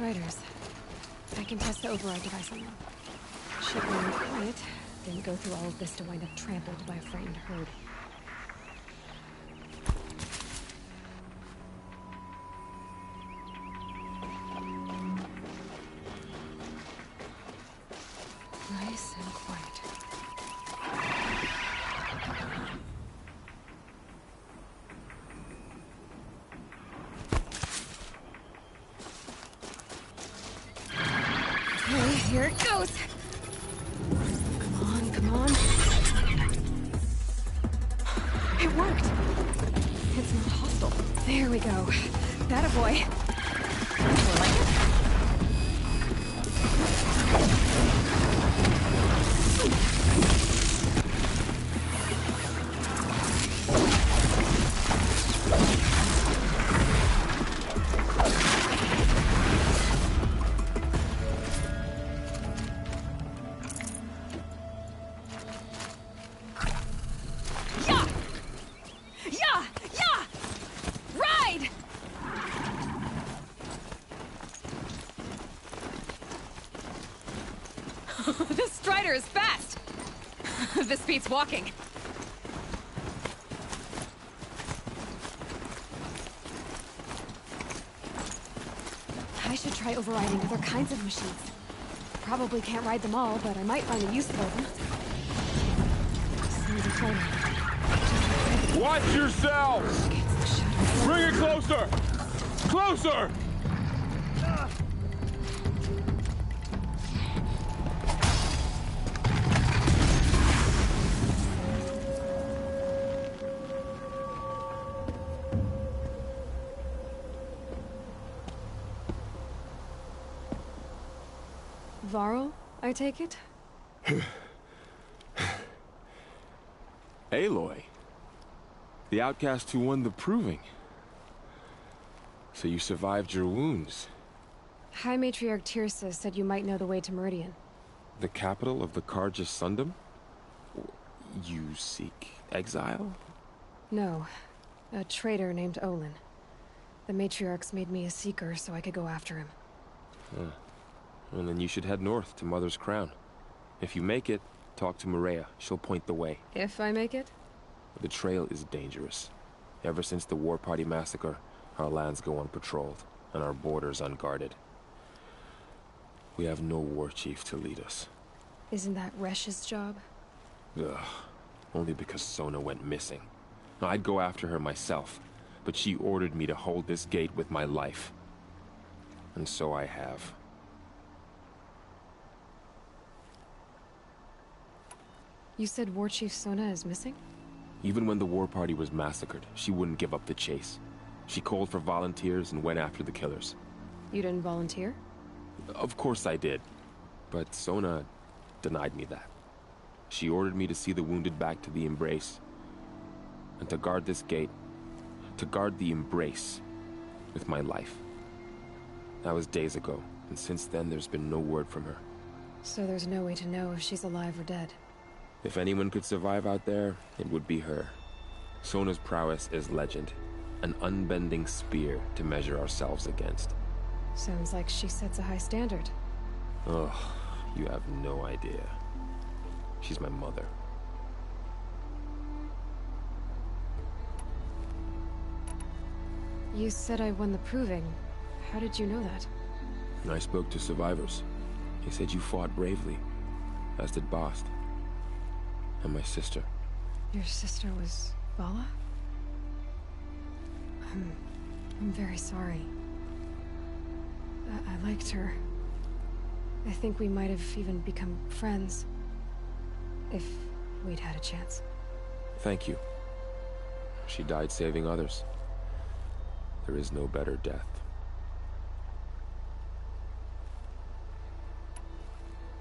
Striders. I can test the override device on them. Ship went quiet. Didn't go through all of this to wind up trampled by a frightened herd. Nice and quiet. Okay, here it goes. Come on, come on. It worked. It's not hostile. There we go. That a boy. I like it. This Strider is fast! This beats walking. I should try overriding other kinds of machines. Probably can't ride them all, but I might find a use for them. Watch yourselves! Bring it closer! Closer! Varl, I take it? Aloy. The outcast who won the proving. So you survived your wounds. High Matriarch Tirsa said you might know the way to Meridian. The capital of the Carja Sundom? You seek exile? No. A traitor named Olin. The Matriarchs made me a seeker so I could go after him. Huh. Well, then you should head north to Mother's Crown. If you make it, talk to Maria. She'll point the way. If I make it? The trail is dangerous. Ever since the War Party massacre, our lands go unpatrolled, and our borders unguarded. We have no war chief to lead us. Isn't that Resh's job? Ugh. Only because Sona went missing. I'd go after her myself, but she ordered me to hold this gate with my life. And so I have. You said War Chief Sona is missing? Even when the War Party was massacred, she wouldn't give up the chase. She called for volunteers and went after the killers. You didn't volunteer? Of course I did. But Sona denied me that. She ordered me to see the wounded back to the Embrace. And to guard this gate. To guard the Embrace. With my life. That was days ago, and since then there's been no word from her. So there's no way to know if she's alive or dead? If anyone could survive out there, it would be her. Sona's prowess is legend. An unbending spear to measure ourselves against. Sounds like she sets a high standard. Ugh, you have no idea. She's my mother. You said I won the proving. How did you know that? I spoke to survivors. They said you fought bravely, as did Bost. And my sister. Your sister was Vala? I'm very sorry. I liked her. I think we might have even become friends. If we'd had a chance. Thank you. She died saving others. There is no better death.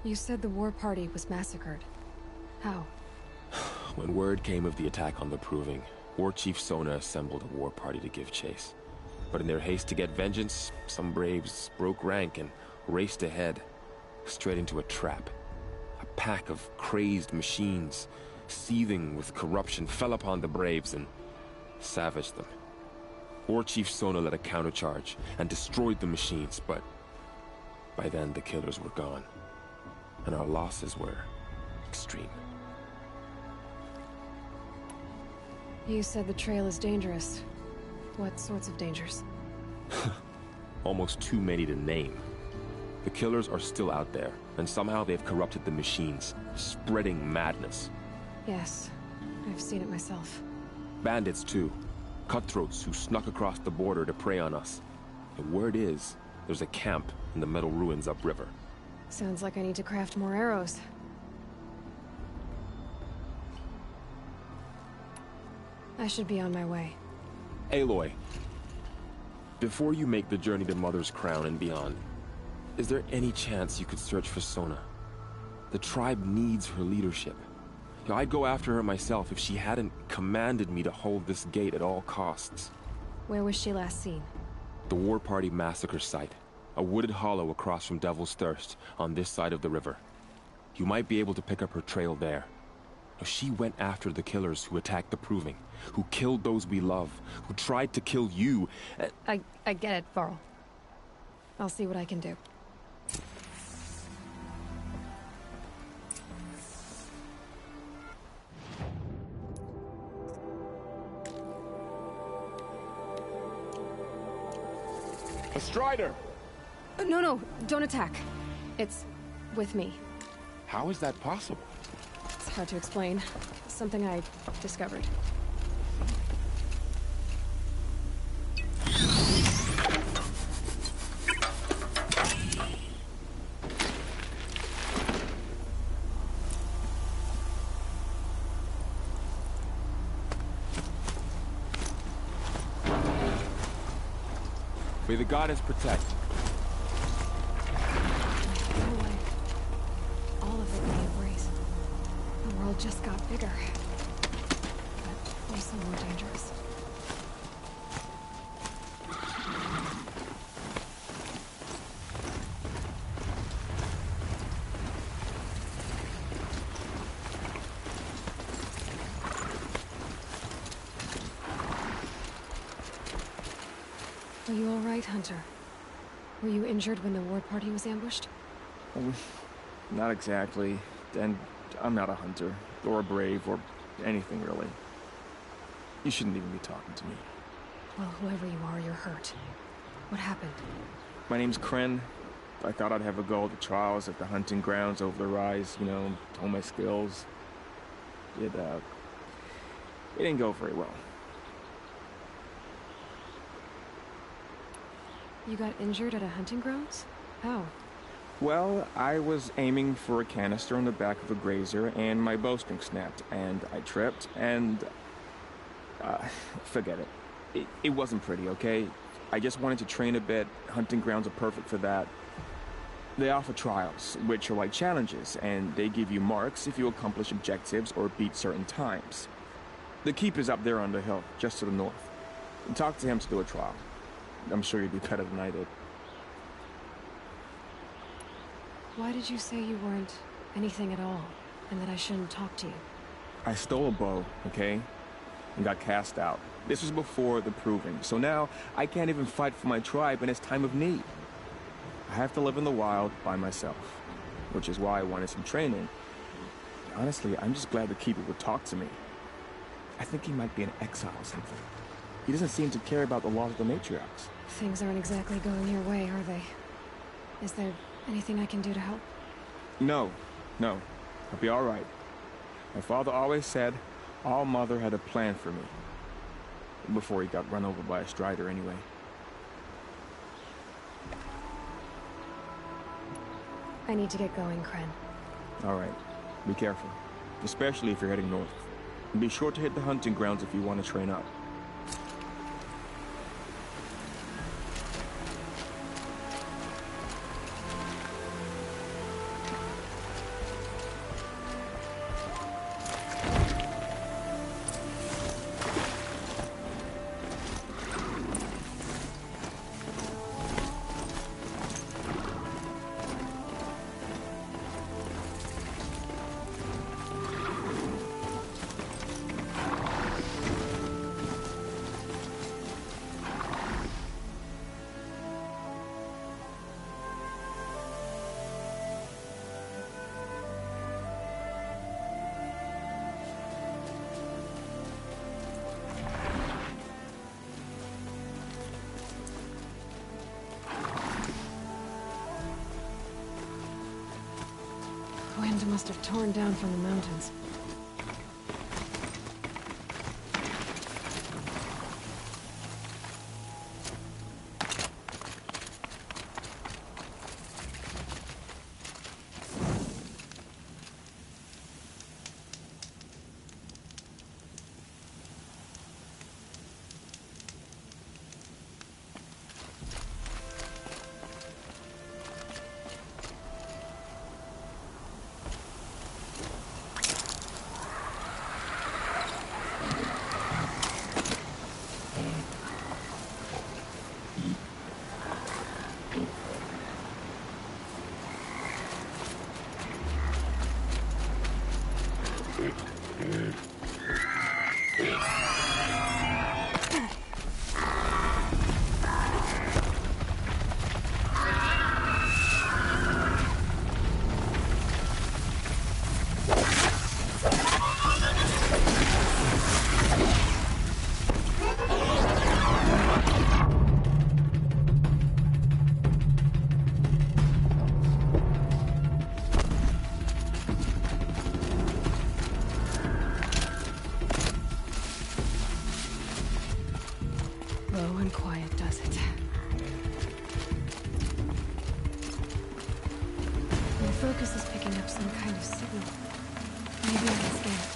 You said the war party was massacred. How? When word came of the attack on the Proving, War Chief Sona assembled a war party to give chase. But in their haste to get vengeance, some braves broke rank and raced ahead, straight into a trap. A pack of crazed machines, seething with corruption, fell upon the braves and savaged them. War Chief Sona led a countercharge and destroyed the machines, but By then, the killers were gone, and our losses were extreme. You said the trail is dangerous. What sorts of dangers? Almost too many to name. The killers are still out there, and somehow they've corrupted the machines, spreading madness. Yes, I've seen it myself. Bandits, too. Cutthroats who snuck across the border to prey on us. The word is, there's a camp in the metal ruins upriver. Sounds like I need to craft more arrows. I should be on my way. Aloy, before you make the journey to Mother's Crown and beyond, is there any chance you could search for Sona? The tribe needs her leadership. I'd go after her myself if she hadn't commanded me to hold this gate at all costs. Where was she last seen? The War Party massacre site. A wooded hollow across from Devil's Thirst, on this side of the river. You might be able to pick up her trail there. She went after the killers who attacked the Proving, who killed those we love, who tried to kill you. I get it, Varl. I'll see what I can do. A Strider! No, don't attack. It's with me. How is that possible? It's hard to explain. Something I discovered. May the goddess protect. No way. All of it may embrace. The world just got bigger. But also more dangerous. Are you all right, Hunter? Were you injured when the war party was ambushed? Not exactly. And I'm not a hunter, or a brave, or anything really. You shouldn't even be talking to me. Well, whoever you are, you're hurt. What happened? My name's Kren. I thought I'd have a go at the trials at the hunting grounds over the rise, you know, hone my skills. It didn't go very well. You got injured at a hunting grounds? How? Well, I was aiming for a canister on the back of a grazer, and my bowstring snapped, and I tripped, and... forget it. It wasn't pretty, okay? I just wanted to train a bit. Hunting grounds are perfect for that. They offer trials, which are like challenges, and they give you marks if you accomplish objectives or beat certain times. The keeper's up there on the hill, just to the north. Talk to him to do a trial. I'm sure you'd be better than I did. Why did you say you weren't anything at all, and that I shouldn't talk to you? I stole a bow, okay? And got cast out. This was before the Proving, so now I can't even fight for my tribe in its time of need. I have to live in the wild by myself, which is why I wanted some training. Honestly, I'm just glad the keeper would talk to me. I think he might be in exile or something. He doesn't seem to care about the laws of the Matriarchs. Things aren't exactly going your way, are they? Is there anything I can do to help? No. I'll be all right. My father always said All Mother had a plan for me. Before he got run over by a Strider anyway. I need to get going, Kren. All right. Be careful. Especially if you're heading north. And be sure to hit the hunting grounds if you want to train up. Wind must have torn down from the mountains. Low and quiet does it. My focus is picking up some kind of signal. Maybe I can scan it.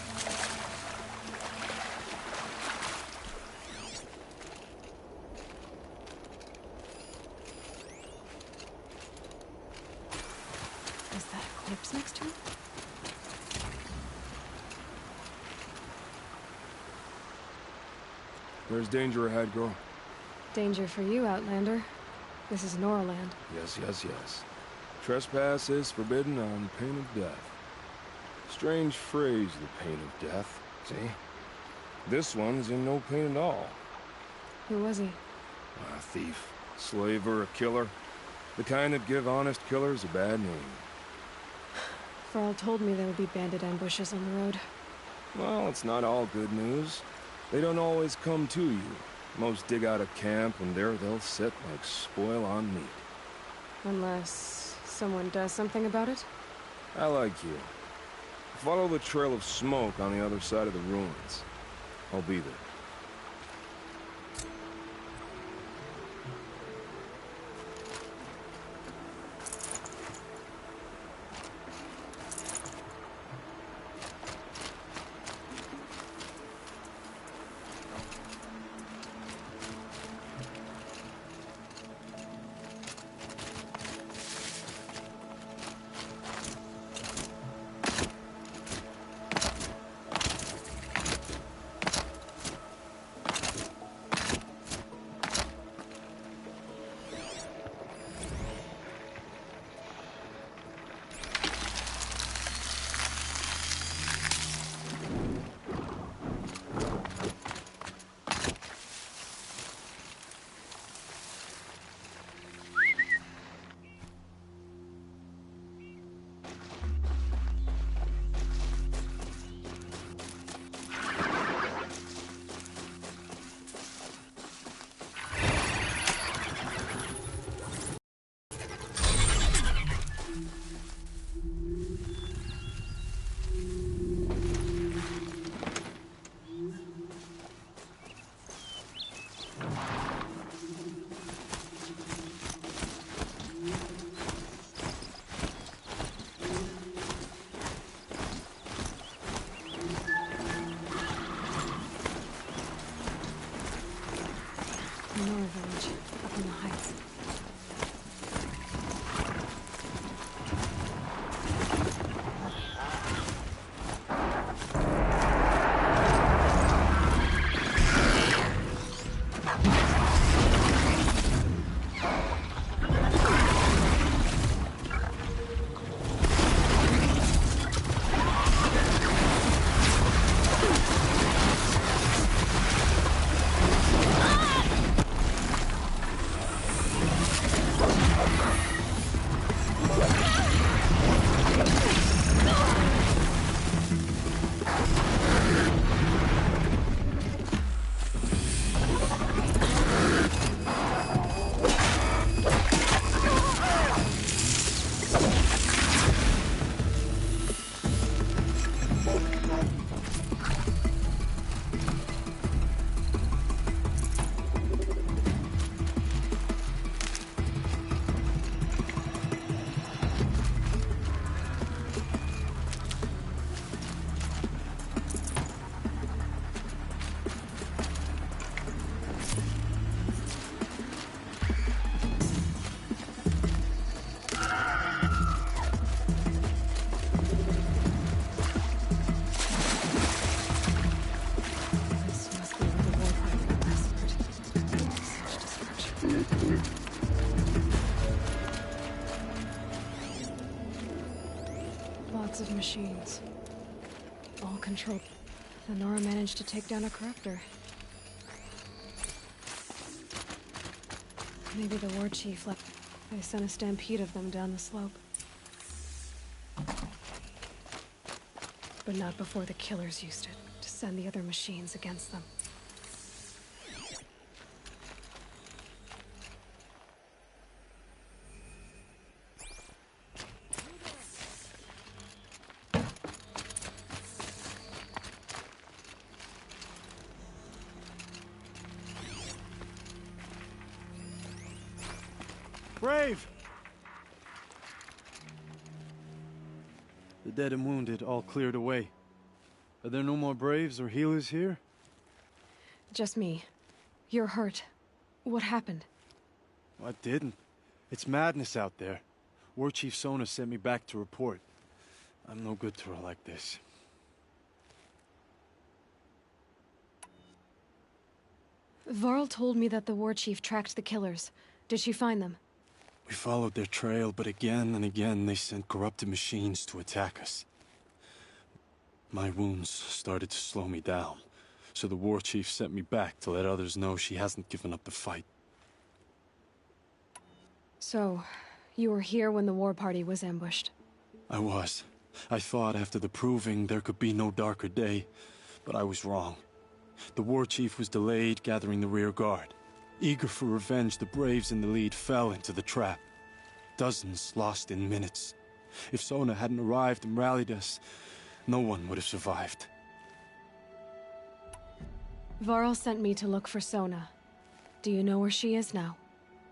Is that a corpse next to him? There's danger ahead, girl. Danger for you, Outlander. This is Nora land. Yes, yes, yes. Trespass is forbidden on pain of death. Strange phrase, the pain of death. See? This one's in no pain at all. Who was he? A thief, slaver, a killer. The kind that give honest killers a bad name. Farrell told me there would be bandit ambushes on the road. Well, it's not all good news. They don't always come to you. Most dig out a camp, and there they'll sit like spoil on meat. Unless someone does something about it? I like you. Follow the trail of smoke on the other side of the ruins. I'll be there. machines. All controlled. The Nora managed to take down a corruptor. Maybe the war chief left. They sent a stampede of them down the slope. But not before the killers used it to send the other machines against them. Brave! The dead and wounded all cleared away. Are there no more Braves or healers here? Just me. You're hurt. What happened? I didn't. It's madness out there. War Chief Sona sent me back to report. I'm no good to her like this. Varl told me that the war chief tracked the killers. Did she find them? We followed their trail, but again and again they sent corrupted machines to attack us. My wounds started to slow me down, so the war chief sent me back to let others know she hasn't given up the fight. So, you were here when the war party was ambushed? I was. I thought after the proving there could be no darker day, but I was wrong. The war chief was delayed gathering the rear guard. Eager for revenge, the Braves in the lead fell into the trap. Dozens lost in minutes. If Sona hadn't arrived and rallied us, no one would have survived. Varl sent me to look for Sona. Do you know where she is now?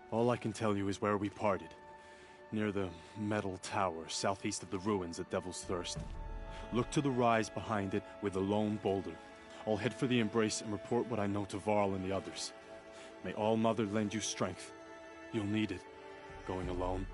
All I can tell you is where we parted. Near the metal tower, southeast of the ruins at Devil's Thirst. Look to the rise behind it with a lone boulder. I'll head for the embrace and report what I know to Varl and the others. May All Mother lend you strength. You'll need it, going alone.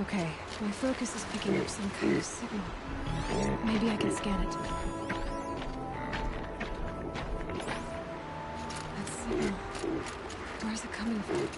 Okay, my focus is picking up some kind of signal. Maybe I can scan it. That signal... where's it coming from?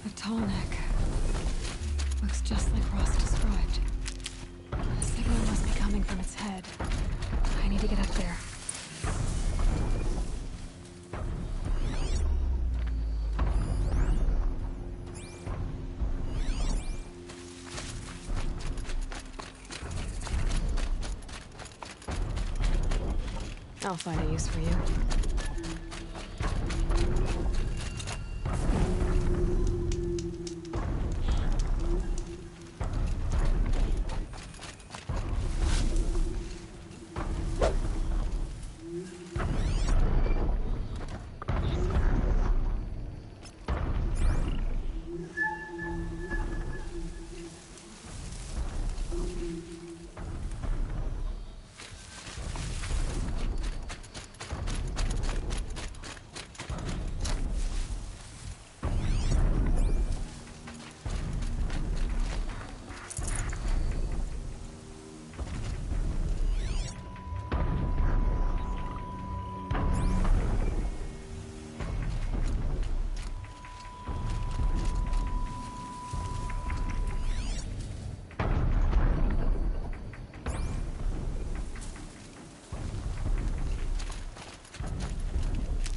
The tall neck. Looks just like Rost described. The signal must be coming from its head. I need to get up there. I'll find a use for you.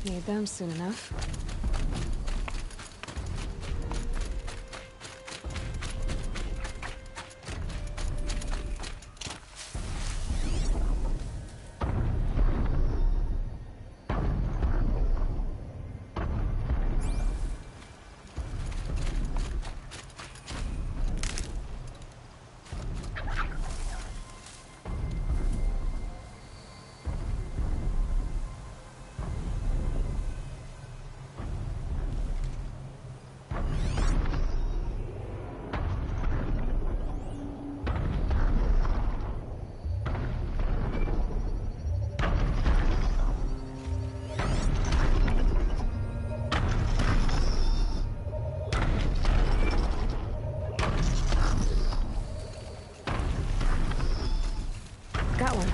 Need them soon enough. Got one.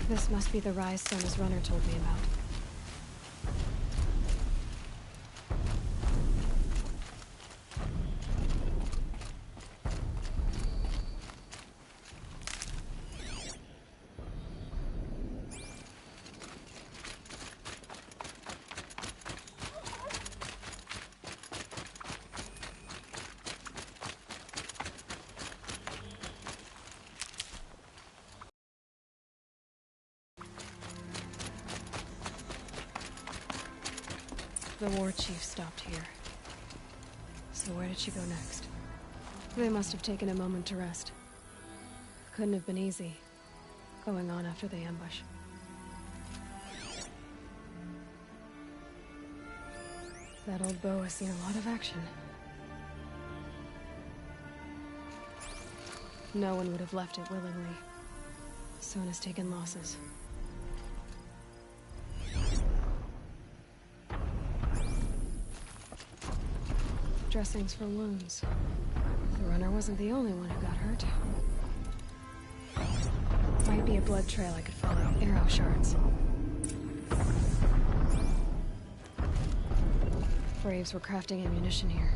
This must be the rise Sona's runner told me about. The war chief stopped here. So where did she go next? They must have taken a moment to rest. Couldn't have been easy, going on after the ambush. That old bow has seen a lot of action. No one would have left it willingly. Sona's taken losses. Dressings for wounds. The runner wasn't the only one who got hurt. Might be a blood trail I could follow. Arrow shards. Braves were crafting ammunition here.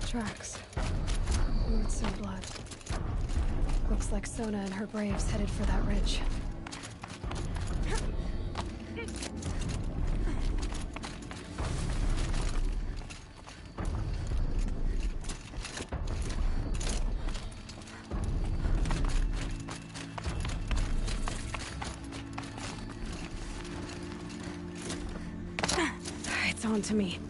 Tracks. Roots and blood. Looks like Sona and her braves headed for that ridge. It's on to me.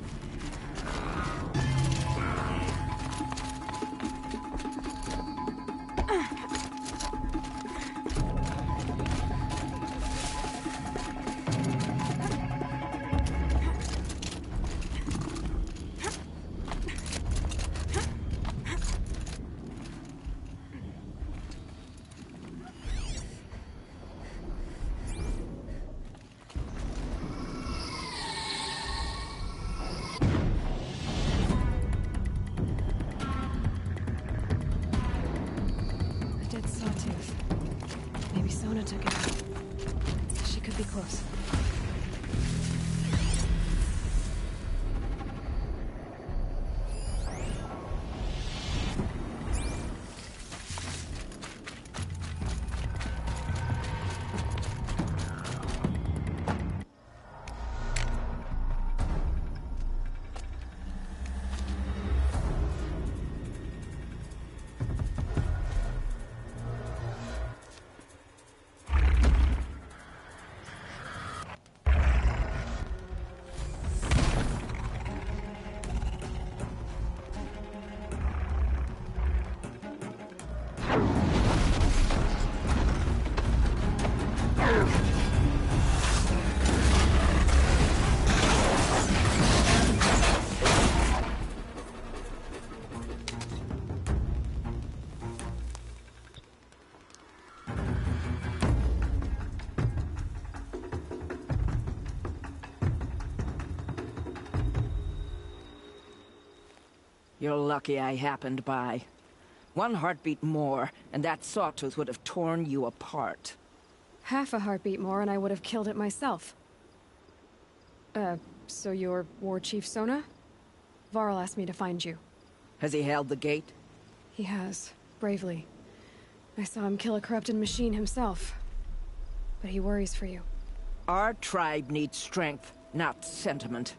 close. You're lucky I happened by. One heartbeat more, and that sawtooth would have torn you apart. Half a heartbeat more and I would have killed it myself. So you're War Chief Sona? Varl asked me to find you. Has he held the gate? He has, bravely. I saw him kill a corrupted machine himself. But he worries for you. Our tribe needs strength, not sentiment.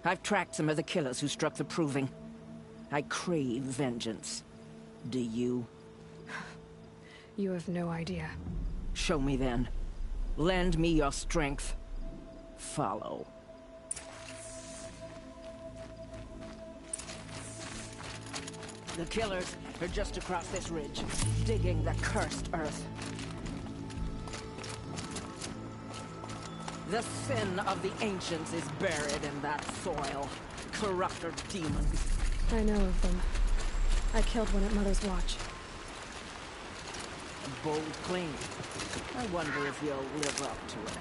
I've tracked some of the killers who struck the Proving. I crave vengeance. Do you? You have no idea. Show me then. Lend me your strength. Follow. The killers are just across this ridge, digging the cursed earth. The sin of the ancients is buried in that soil. Corrupter demons. I know of them. I killed one at Mother's Watch. A bold claim. I wonder if you'll live up to it.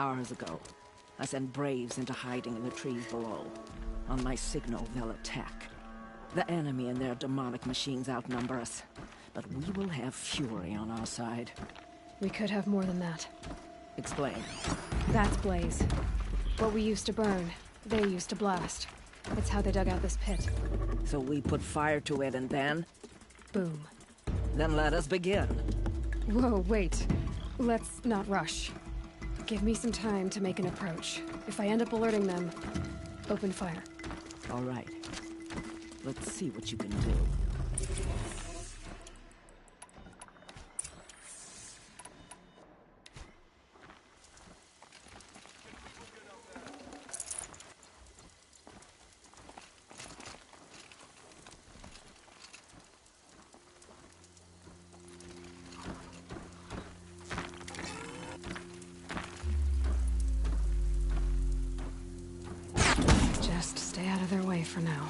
Hours ago, I sent Braves into hiding in the trees below. On my signal, they'll attack. The enemy and their demonic machines outnumber us, but we will have fury on our side. We could have more than that. Explain. That's Blaze. What we used to burn, they used to blast. It's how they dug out this pit. So we put fire to it and then? Boom. Then let us begin. Whoa, wait. Let's not rush. Give me some time to make an approach. If I end up alerting them, open fire. All right. Let's see what you can do. Just stay out of their way for now.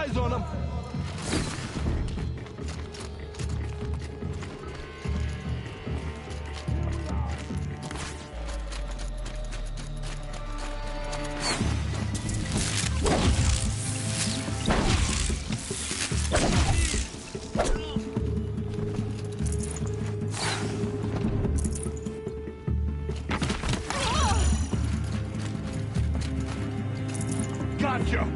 Eyes on them! Gotcha!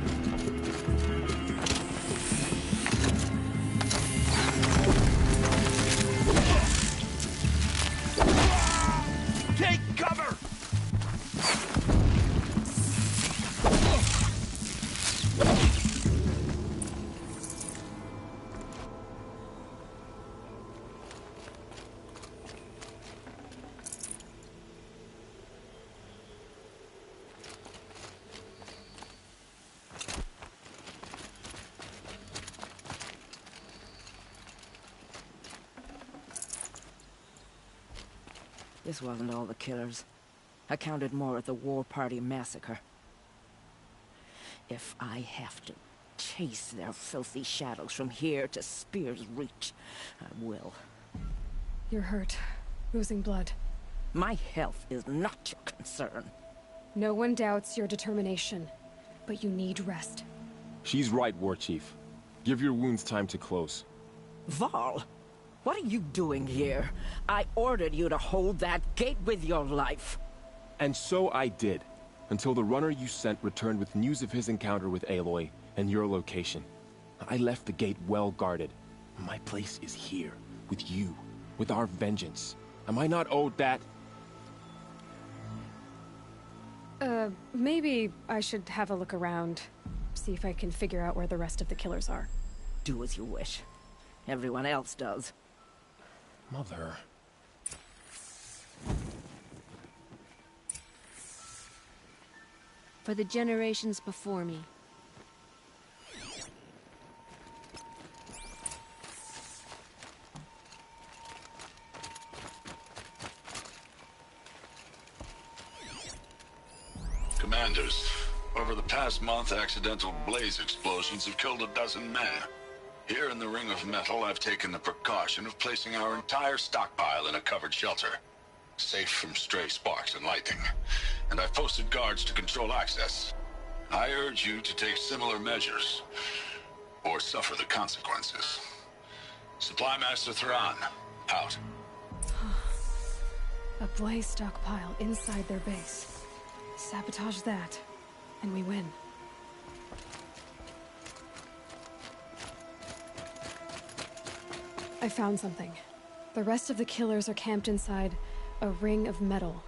Take cover! This wasn't all the killers. I counted more at the War Party massacre. If I have to chase their filthy shadows from here to Spear's Reach, I will. You're hurt. Losing blood. My health is not your concern. No one doubts your determination, but you need rest. She's right, War Chief. Give your wounds time to close. Varl, what are you doing here? I ordered you to hold that gate with your life. And so I did, until the runner you sent returned with news of his encounter with Aloy and your location. I left the gate well guarded. My place is here, with you, with our vengeance. Am I not owed that? Maybe I should have a look around. See if I can figure out where the rest of the killers are. Do as you wish. Everyone else does. Mother... For the generations before me. Commanders, over the past month, accidental blaze explosions have killed 12 men. Here in the Ring of Metal, I've taken the precaution of placing our entire stockpile in a covered shelter, safe from stray sparks and lightning, and I've posted guards to control access. I urge you to take similar measures, or suffer the consequences. Supply Master Thran, out. A blaze stockpile inside their base. Sabotage that, and we win. I found something. The rest of the killers are camped inside a ring of metal.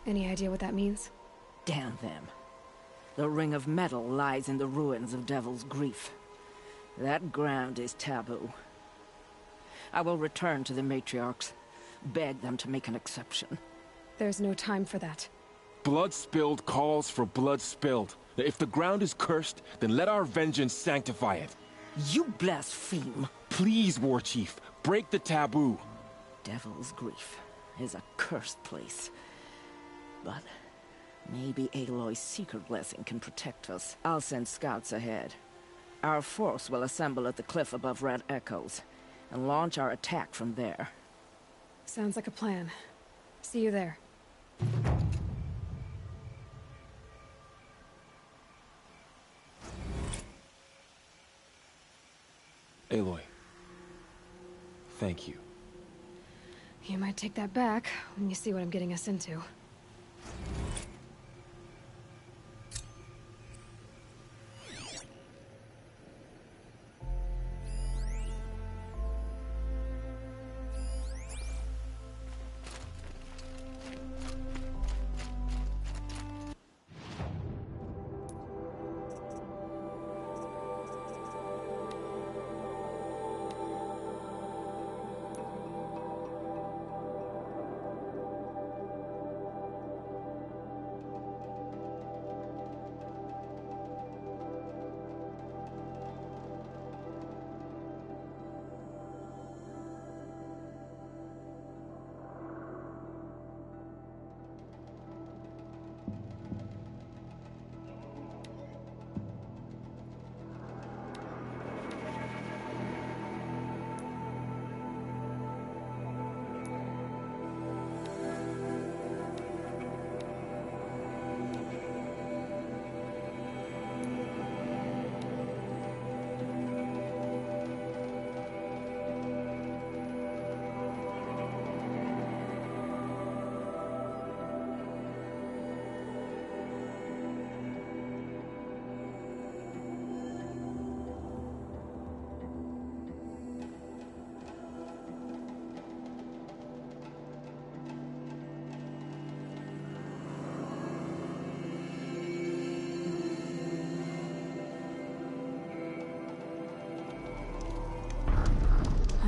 Any idea what that means? Damn them. The Ring of Metal lies in the ruins of Devil's Grief. That ground is taboo. I will return to the Matriarchs, beg them to make an exception. There's no time for that. Blood spilled calls for blood spilled. If the ground is cursed, then let our vengeance sanctify it. You blaspheme. Please, War Chief, break the taboo. Devil's Grief is a cursed place. But maybe Aloy's secret blessing can protect us. I'll send scouts ahead. Our force will assemble at the cliff above Red Echoes, and launch our attack from there. Sounds like a plan. See you there. Aloy, thank you. You might take that back when you see what I'm getting us into.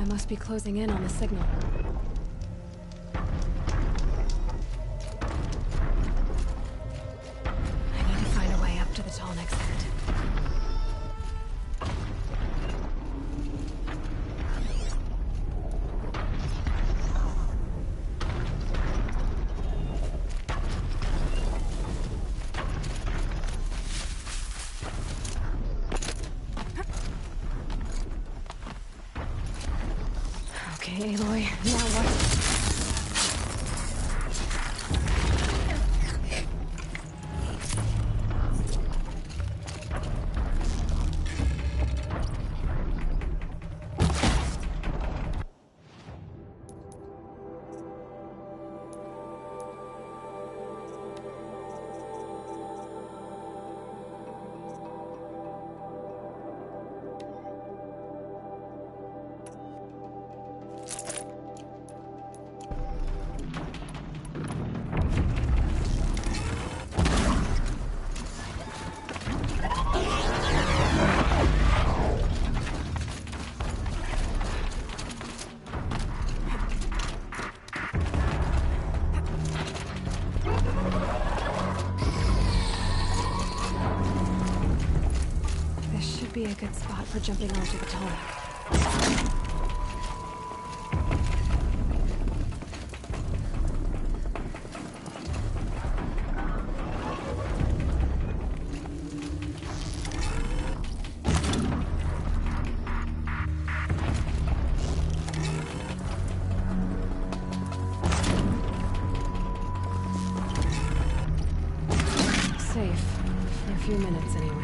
must be closing in on the signal. I need to find a way up to the tall next end. Okay, Aloy, now what? Be a good spot for jumping onto the tall. Safe. For a few minutes, anyway.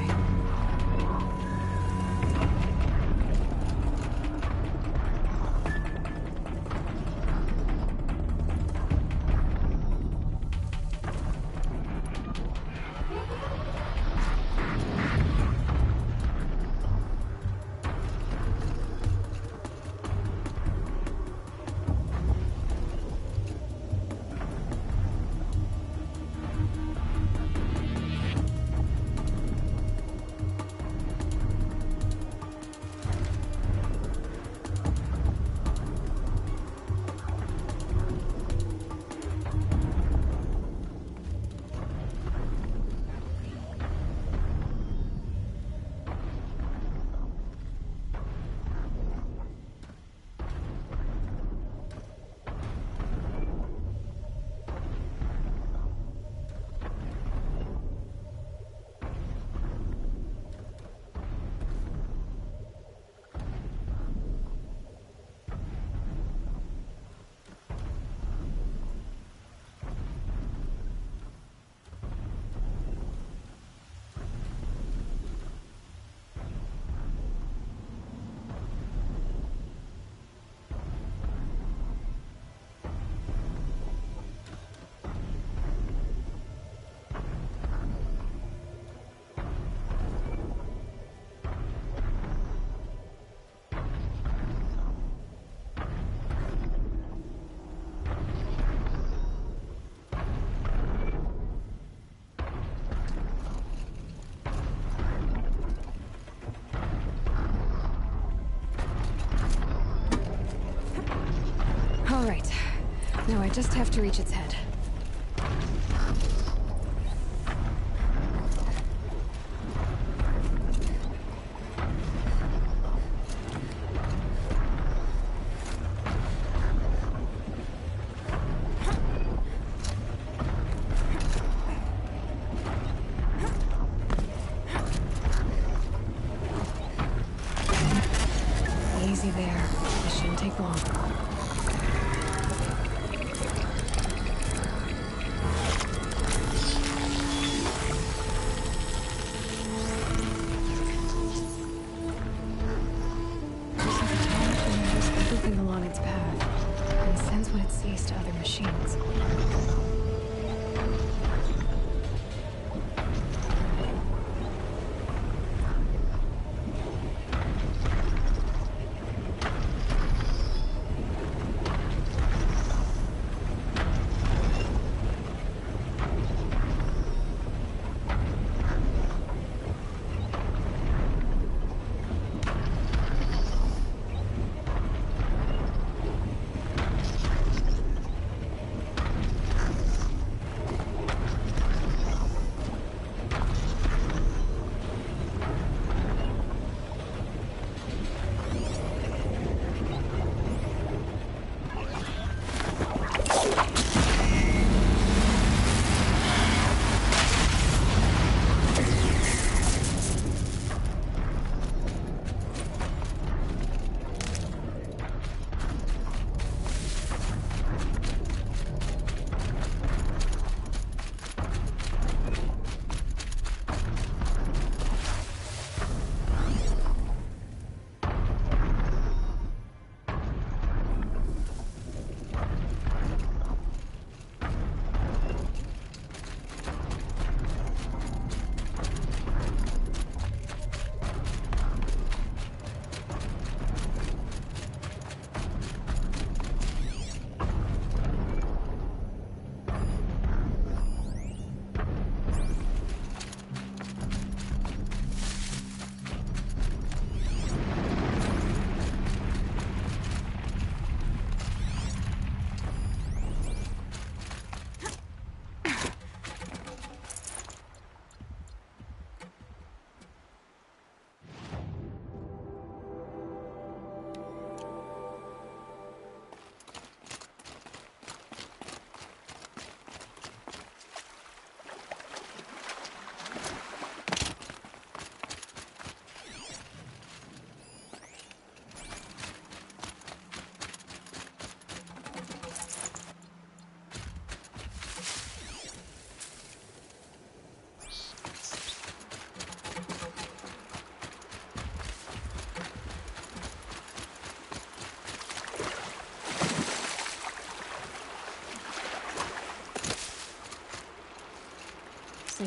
All right. Now I just have to reach its head. Easy there. This shouldn't take long.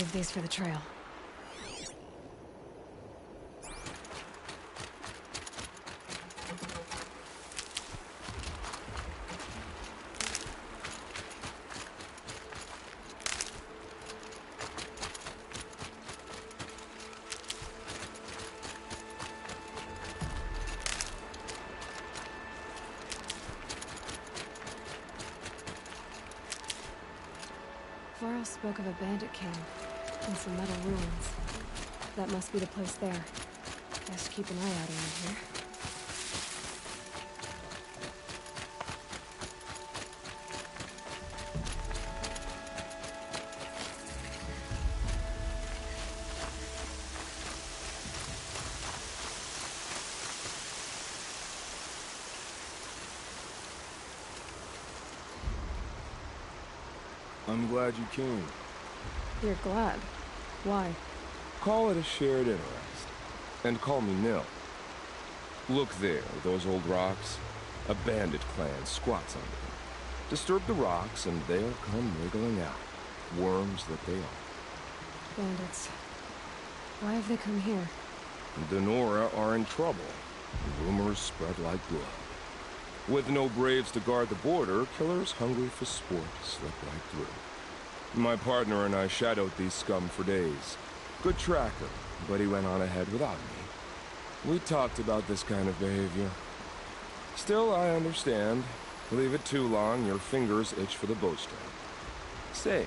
save these for the trail. Varl spoke of a bandit camp and some metal ruins. That must be the place there. Best keep an eye out around here. I'm glad you came. You're glad. Why? Call it a shared interest. And call me Nil. Look there, those old rocks. A bandit clan squats under them. Disturb the rocks and they'll come wriggling out. Worms that they are. Bandits. Why have they come here? The Nora are in trouble. Rumors spread like blood. With no braves to guard the border, killers hungry for sport slip right through. My partner and I shadowed these scum for days. Good tracker, but he went on ahead without me. We talked about this kind of behavior. Still, I understand. Leave it too long, your fingers itch for the bowstring. Say,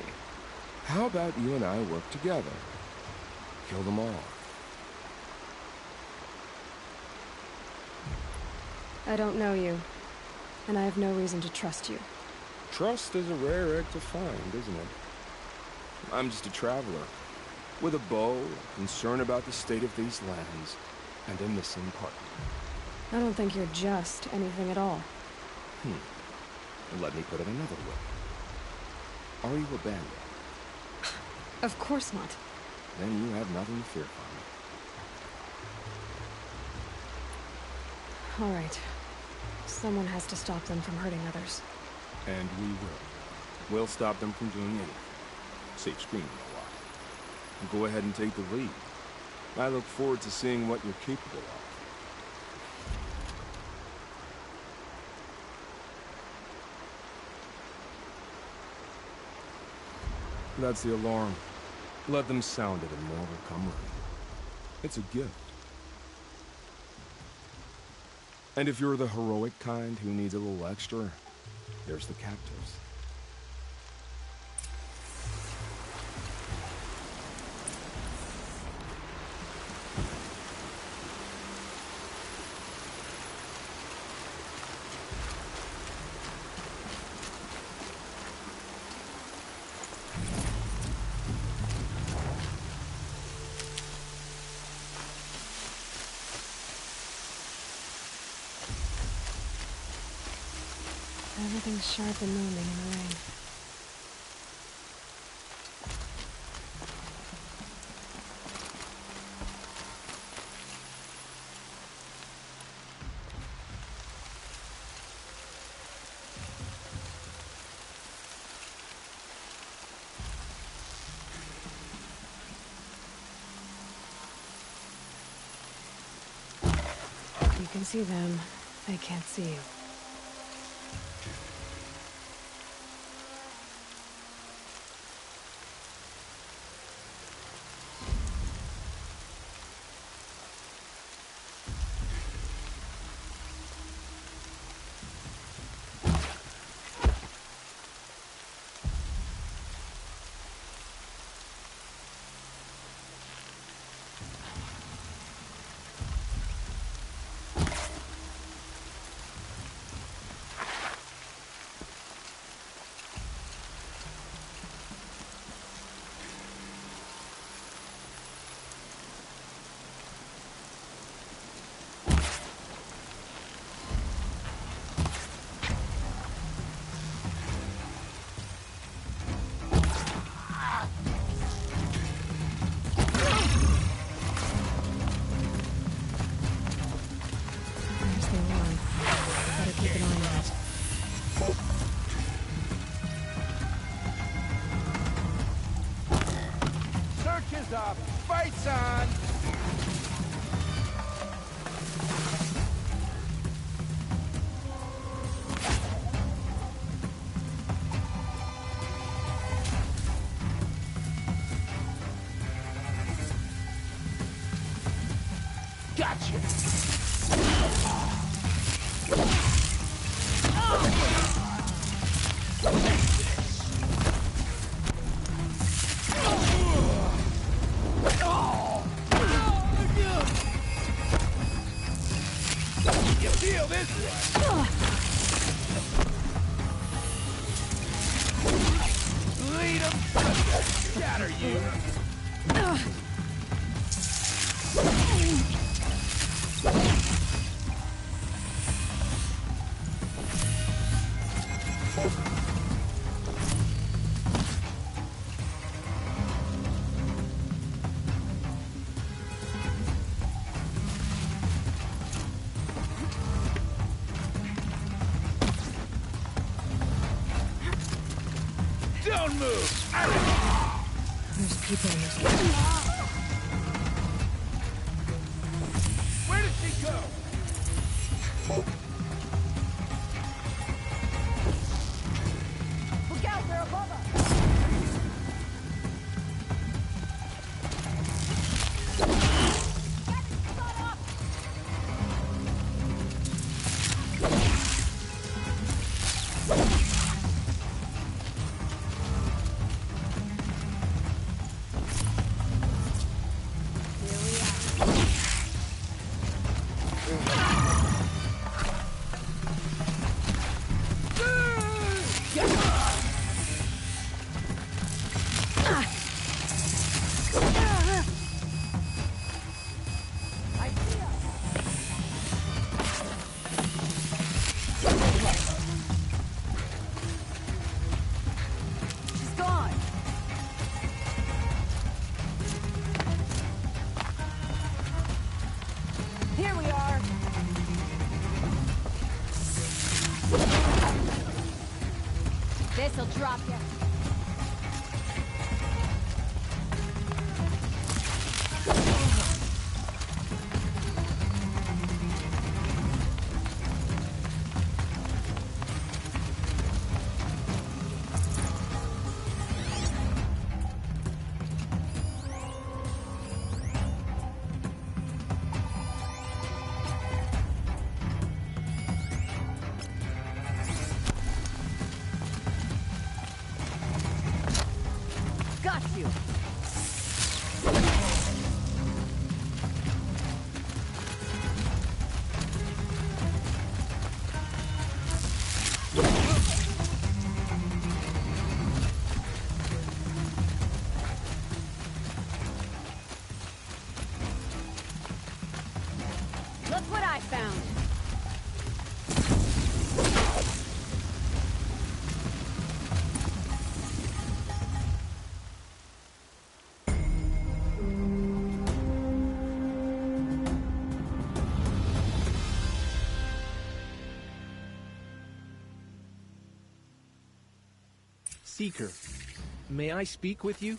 how about you and I work together? Kill them all. I don't know you, and I have no reason to trust you. Trust is a rare egg to find, isn't it? I'm just a traveler, with a bow, concern about the state of these lands, and a missing partner. I don't think you're just anything at all. Let me put it another way. Are you a bandit? Of course not. Then you have nothing to fear from me. All right. Someone has to stop them from hurting others. And we will. We'll stop them from doing anything. Safe screening a while. Go ahead and take the lead. I look forward to seeing what you're capable of. That's the alarm. Let them sound it and more will come with it. It's a gift. And if you're the heroic kind who needs a little extra, there's the captives. Everything's sharp and looming in the rain. You can see them. They can't see you. fight's on! Don't move! There's people here. Where did she go? Look out, they're above us! This'll drop you. Got you! Look what I found. Seeker, may I speak with you?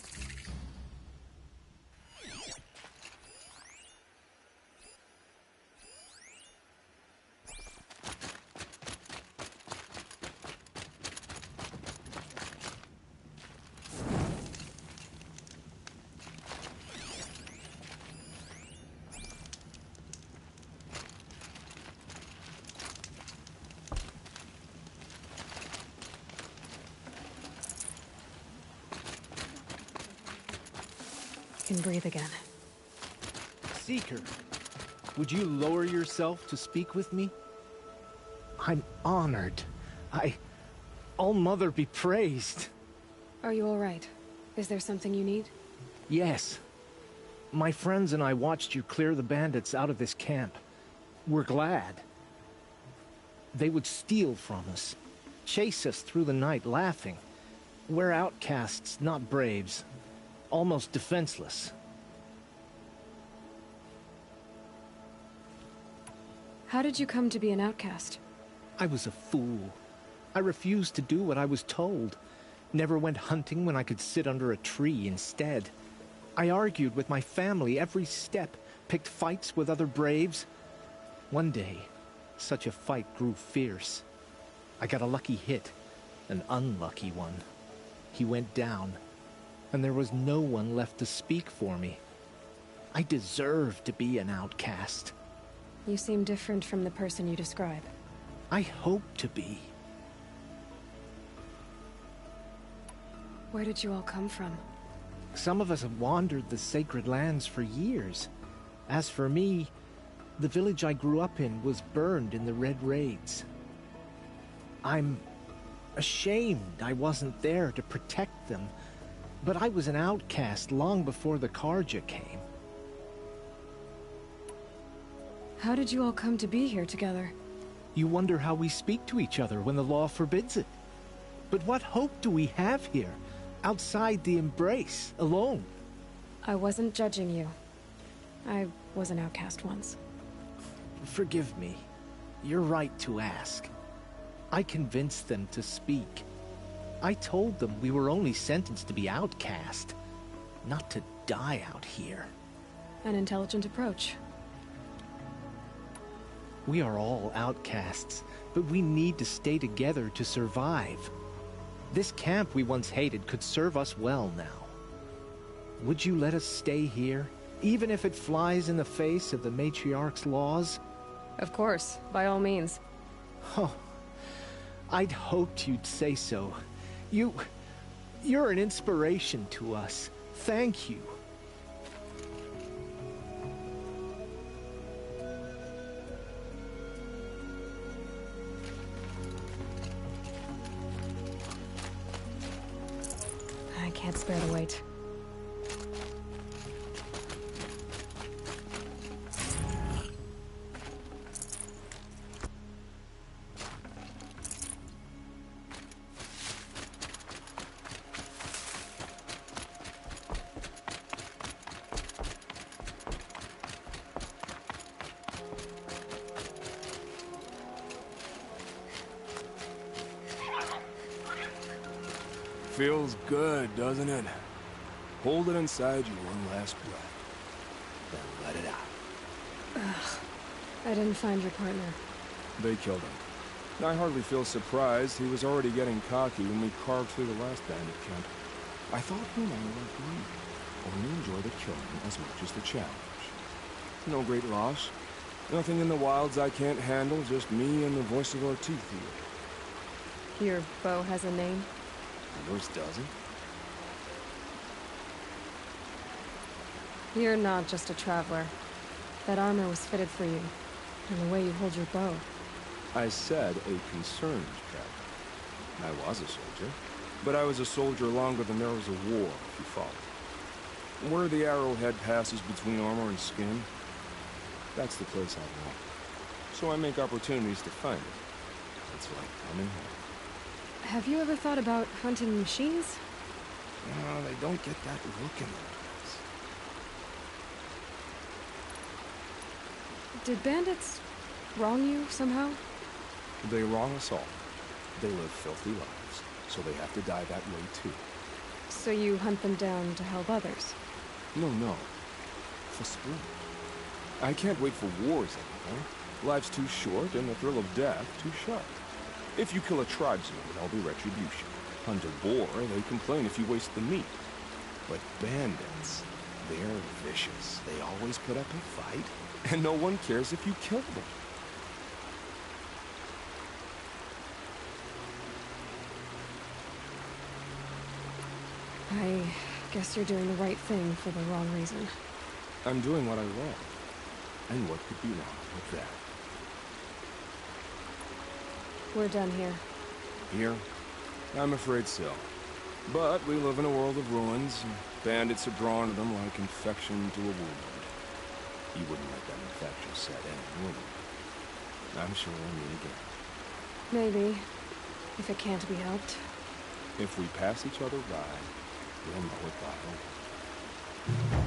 Can breathe again. Seeker, would you lower yourself to speak with me? I'm honored. All-Mother be praised. Are you all right? Is there something you need? Yes. My friends and I watched you clear the bandits out of this camp. We're glad. They would steal from us, chase us through the night laughing. We're outcasts, not braves. Almost defenseless. How did you come to be an outcast? I was a fool. I refused to do what I was told. Never went hunting when I could sit under a tree instead. I argued with my family every step, picked fights with other braves. One day, such a fight grew fierce. I got a lucky hit, an unlucky one. He went down, and there was no one left to speak for me. I deserve to be an outcast. You seem different from the person you describe. I hope to be. Where did you all come from? Some of us have wandered the sacred lands for years. As for me, the village I grew up in was burned in the Red Raids. I'm ashamed I wasn't there to protect them, but I was an outcast long before the Karja came. How did you all come to be here together? You wonder how we speak to each other when the law forbids it. But what hope do we have here, outside the embrace, alone? I wasn't judging you. I was an outcast once. Forgive me. You're right to ask. I convinced them to speak. I told them we were only sentenced to be outcast, not to die out here. An intelligent approach. We are all outcasts, but we need to stay together to survive. This camp we once hated could serve us well now. Would you let us stay here, even if it flies in the face of the Matriarch's laws? Of course, by all means. Oh, I'd hoped you'd say so. You're an inspiration to us. Thank you. I can't spare the weight. Feels good, doesn't it? Hold it inside you one last breath. Then let it out. Ugh. I didn't find your partner. They killed him. I hardly feel surprised. He was already getting cocky when we carved through the last bandit camp. I thought he might like me. Only enjoy the killing as much as the challenge. No great loss. Nothing in the wilds I can't handle, just me and the voice of our teeth here. Your bow has a name? Yours doesn't? You're not just a traveler. That armor was fitted for you, and the way you hold your bow. I said a concerned traveler. I was a soldier, but I was a soldier longer than there was a war, if you follow. Where the arrowhead passes between armor and skin, that's the place I want. So I make opportunities to find it. It's like coming home. Have you ever thought about hunting machines? No, they don't get that look in their eyes. Did bandits wrong you somehow? They wrong us all. They live filthy lives, so they have to die that way too. So you hunt them down to help others? No. For sport. I can't wait for wars anymore. Life's too short and the thrill of death too sharp. If you kill a tribesman, there'll be retribution. Hunt a boar, they complain if you waste the meat. But bandits, they're vicious. They always put up a fight, and no one cares if you kill them. I guess you're doing the right thing for the wrong reason. I'm doing what I love. And what could be wrong with that? We're done here. Here? I'm afraid so. But we live in a world of ruins, and bandits are drawn to them like infection to a wound. You wouldn't let that infection set in, would you? I'm sure we'll meet again. Maybe. If it can't be helped. If we pass each other by, we'll know it by now.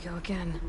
go again.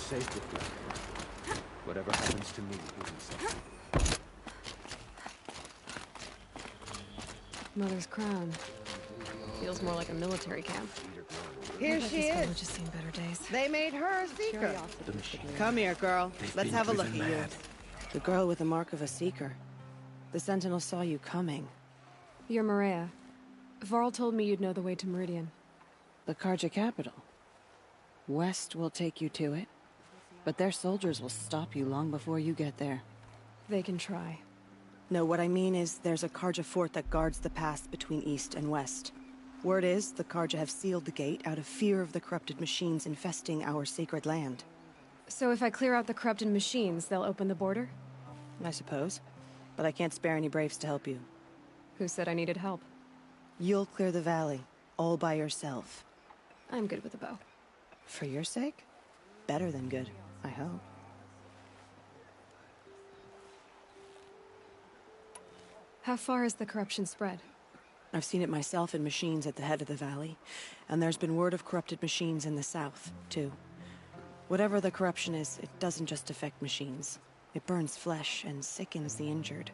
Safe with you. Whatever happens to me will be safe. Mother's crown. Feels more like a military camp. Here she This is. village has seen better days. They made her a seeker. Come here, girl. Let's have a look at you. The girl with the mark of a seeker. The Sentinel saw you coming. You're Maria. Varl told me you'd know the way to Meridian. The Karja capital. West will take you to it, but their soldiers will stop you long before you get there. They can try. No, what I mean is there's a Karja fort that guards the pass between East and West. Word is, the Karja have sealed the gate out of fear of the corrupted machines infesting our sacred land. So if I clear out the corrupted machines, they'll open the border? I suppose. But I can't spare any braves to help you. Who said I needed help? You'll clear the valley, all by yourself. I'm good with a bow. For your sake? Better than good, I hope. How far has the corruption spread? I've seen it myself in machines at the head of the valley, and there's been word of corrupted machines in the south, too. Whatever the corruption is, it doesn't just affect machines. It burns flesh and sickens the injured.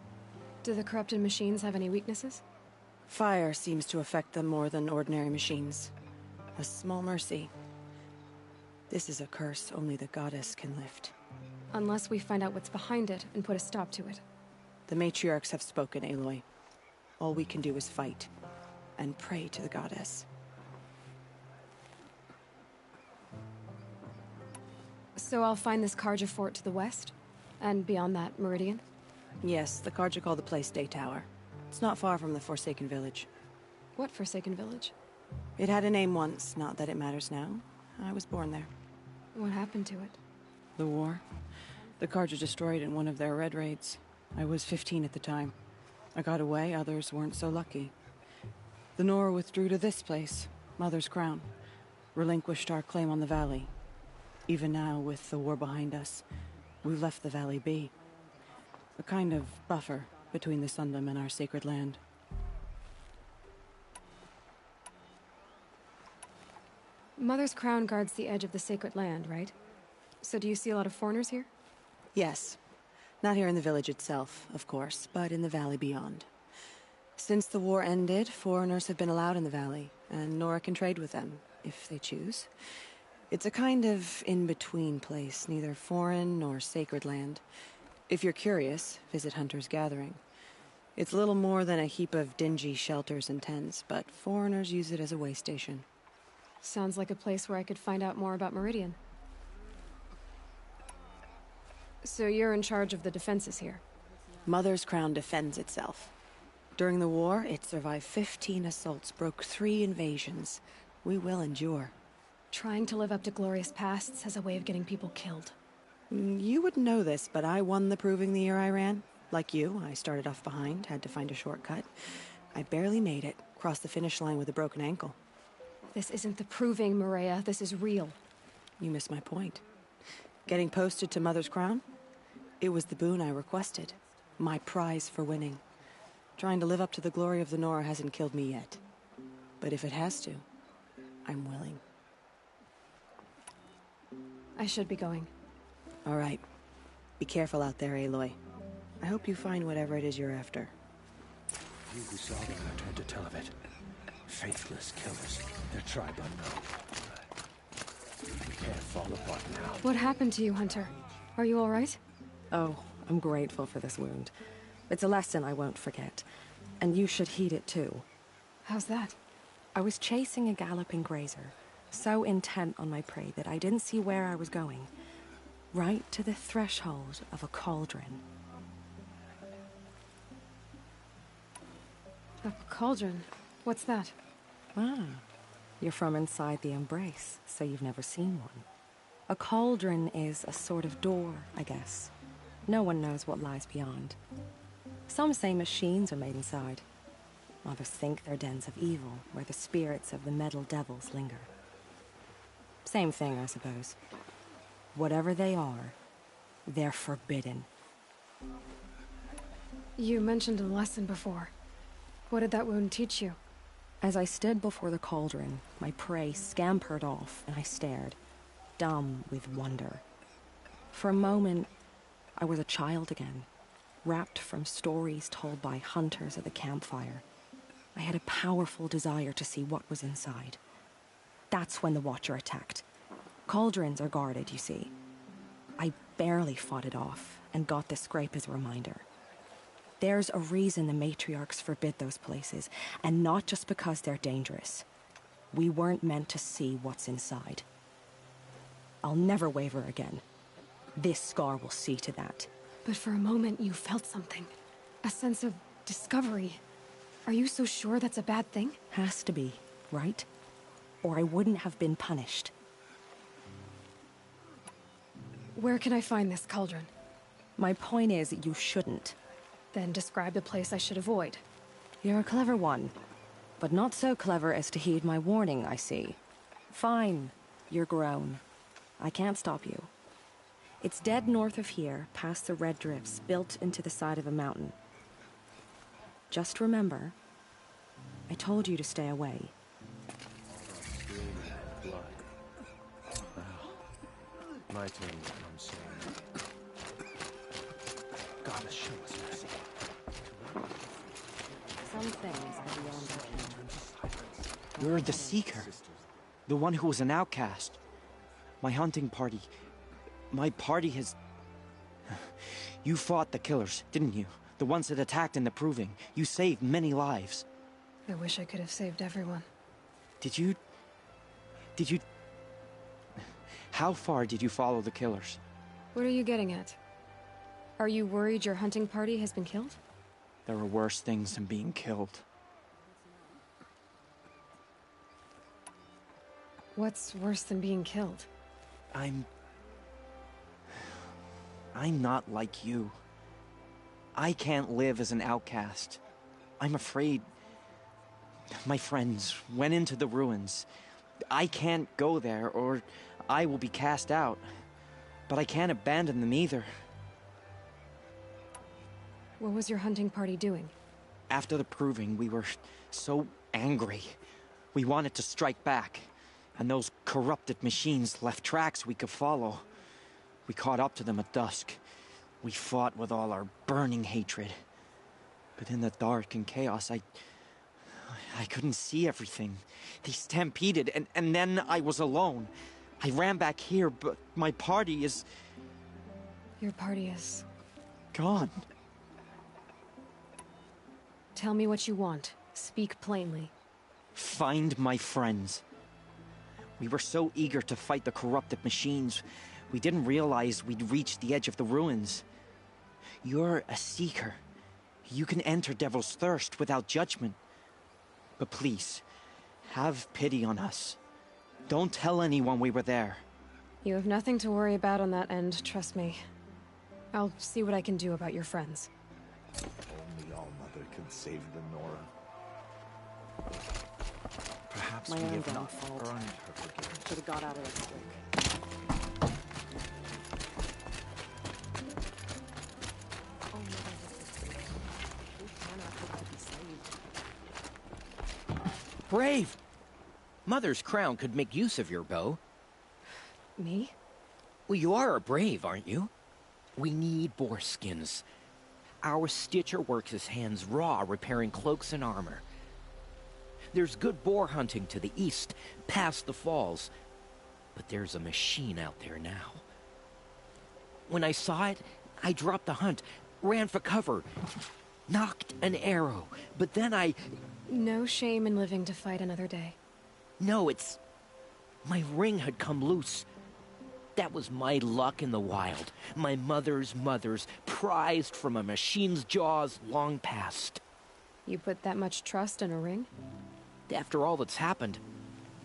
Do the corrupted machines have any weaknesses? Fire seems to affect them more than ordinary machines. A small mercy. This is a curse only the goddess can lift. Unless we find out what's behind it and put a stop to it. The Matriarchs have spoken, Aloy. All we can do is fight, and pray to the goddess. So I'll find this Karja fort to the west? And beyond that, Meridian? Yes, the Karja call the place Day Tower. It's not far from the Forsaken Village. What Forsaken Village? It had a name once, not that it matters now. I was born there. What happened to it? The war. The cards were destroyed in one of their red raids. I was 15 at the time. I got away, others weren't so lucky. The Nora withdrew to this place, Mother's Crown. Relinquished our claim on the valley. Even now, with the war behind us, we've left the valley be. A kind of buffer between the Sundom and our sacred land. Mother's Crown guards the edge of the sacred land, right? So do you see a lot of foreigners here? Yes. Not here in the village itself, of course, but in the valley beyond. Since the war ended, foreigners have been allowed in the valley, and Nora can trade with them, if they choose. It's a kind of in-between place, neither foreign nor sacred land. If you're curious, visit Hunter's Gathering. It's little more than a heap of dingy shelters and tents, but foreigners use it as a way station. Sounds like a place where I could find out more about Meridian. So you're in charge of the defenses here? Mother's Crown defends itself. During the war, it survived 15 assaults, broke 3 invasions. We will endure. Trying to live up to glorious pasts has a way of getting people killed. You wouldn't know this, but I won the proving the year I ran. Like you, I started off behind, had to find a shortcut. I barely made it, crossed the finish line with a broken ankle. This isn't the proving, Maria. This is real. You missed my point. Getting posted to Mother's Crown? It was the boon I requested. My prize for winning. Trying to live up to the glory of the Nora hasn't killed me yet. But if it has to, I'm willing. I should be going. All right. Be careful out there, Aloy. I hope you find whatever it is you're after. You who saw them returned to tell of it. Faithless killers. Their tribe unknown. We can't fall apart now. What happened to you, Hunter? Are you all right? Oh, I'm grateful for this wound. It's a lesson I won't forget. And you should heed it too. How's that? I was chasing a galloping grazer, so intent on my prey that I didn't see where I was going. Right to the threshold of a cauldron. A cauldron? What's that? Ah, you're from inside the Embrace, so you've never seen one. A cauldron is a sort of door, I guess. No one knows what lies beyond. Some say machines are made inside. Others think they're dens of evil, where the spirits of the metal devils linger. Same thing, I suppose. Whatever they are, they're forbidden. You mentioned a lesson before. What did that wound teach you? As I stood before the cauldron, my prey scampered off, and I stared, dumb with wonder. For a moment, I was a child again, wrapped from stories told by hunters at the campfire. I had a powerful desire to see what was inside. That's when the Watcher attacked. Cauldrons are guarded, you see. I barely fought it off, and got this scrape as a reminder. There's a reason the Matriarchs forbid those places, and not just because they're dangerous. We weren't meant to see what's inside. I'll never waver again. This scar will see to that. But for a moment you felt something. A sense of discovery. Are you so sure that's a bad thing? Has to be, right? Or I wouldn't have been punished. Where can I find this cauldron? My point is, you shouldn't. Then describe the place I should avoid. You're a clever one. But not so clever as to heed my warning, I see. Fine. You're grown. I can't stop you. It's dead north of here, past the red drifts, built into the side of a mountain. Just remember, I told you to stay away. Blood. Well, my turn, I'm sorry. Gotta show us mercy. Some things are beyond our ken. You're the Seeker. The one who was an outcast. My hunting party. My party has... You fought the killers, didn't you? The ones that attacked in the Proving. You saved many lives. I wish I could have saved everyone. Did you... How far did you follow the killers? What are you getting at? Are you worried your hunting party has been killed? There are worse things than being killed. What's worse than being killed? I'm not like you. I can't live as an outcast. I'm afraid my friends went into the ruins. I can't go there, or I will be cast out. But I can't abandon them either. What was your hunting party doing? After the proving, we were so angry. We wanted to strike back. And those corrupted machines left tracks we could follow. We caught up to them at dusk. We fought with all our burning hatred. But in the dark and chaos, I couldn't see everything. They stampeded, and then I was alone. I ran back here, but my party is... Your party is... gone. Tell me what you want. Speak plainly. Find my friends. We were so eager to fight the corrupted machines, we didn't realize we'd reached the edge of the ruins. You're a seeker. You can enter Devil's Thirst without judgment. But please, have pity on us. Don't tell anyone we were there. You have nothing to worry about on that end, trust me. I'll see what I can do about your friends. Only All-Mother can save the Nora. Perhaps My we own have not fault. earned her forgiveness. Should have got out of there quick. Brave! Mother's crown could make use of your bow. Me? Well, you are a brave, aren't you? We need boar skins. Our stitcher works his hands raw repairing cloaks and armor. There's good boar hunting to the east, past the falls. But there's a machine out there now. When I saw it, I dropped the hunt, ran for cover, knocked an arrow, but then I... No shame in living to fight another day. No, it's... my ring had come loose. That was my luck in the wild. My mother's prized from a machine's jaws long past. You put that much trust in a ring? After all that's happened,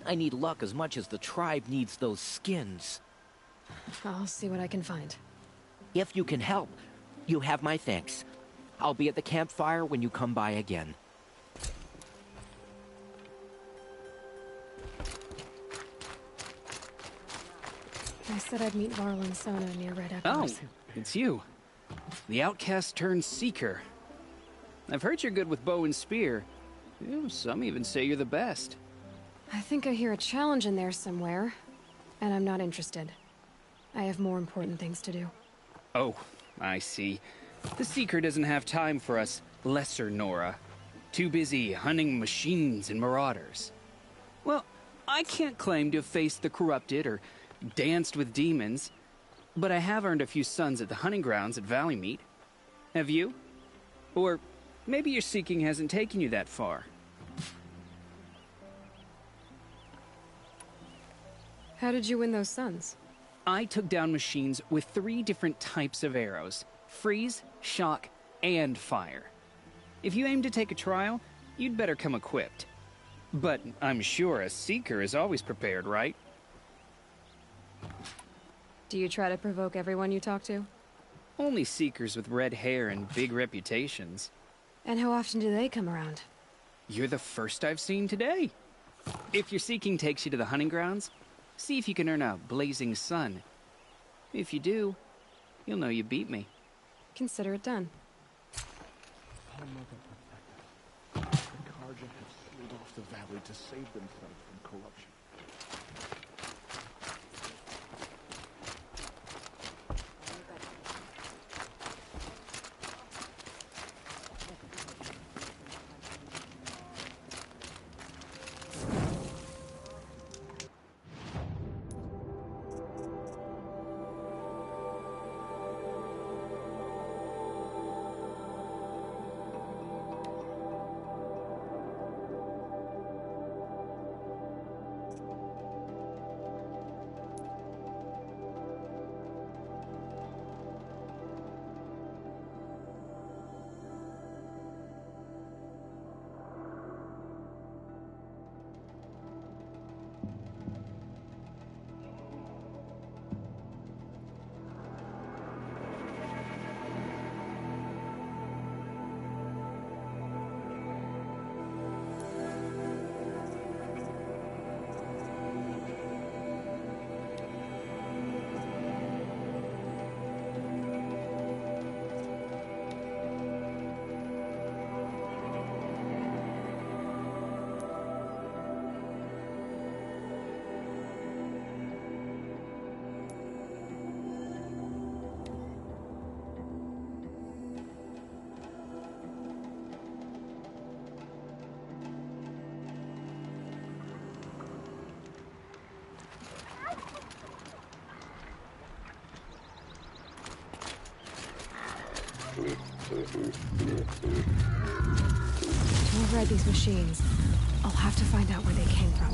I need luck as much as the tribe needs those skins. I'll see what I can find. If you can help, you have my thanks. I'll be at the campfire when you come by again. I said I'd meet Varl and Sona near Red Echoes. Oh, it's you. The outcast turned seeker. I've heard you're good with bow and spear. Some even say you're the best. I think I hear a challenge in there somewhere, and I'm not interested. I have more important things to do. Oh, I see. The Seeker doesn't have time for us lesser Nora. Too busy hunting machines and marauders. Well, I can't claim to have faced the corrupted or danced with demons, but I have earned a few suns at the hunting grounds at Valleymeet. Have you? Or maybe your seeking hasn't taken you that far. How did you win those suns? I took down machines with 3 different types of arrows: freeze, shock, and fire. If you aim to take a trial, you'd better come equipped. But I'm sure a seeker is always prepared, right? Do you try to provoke everyone you talk to? Only seekers with red hair and big reputations. And how often do they come around? You're the first I've seen today. If your seeking takes you to the hunting grounds, see if you can earn a blazing sun. If you do, you'll know you beat me. Consider it done. Oh, Mother, the Carja have sealed off the valley to save themselves from corruption. To override these machines, I'll have to find out where they came from.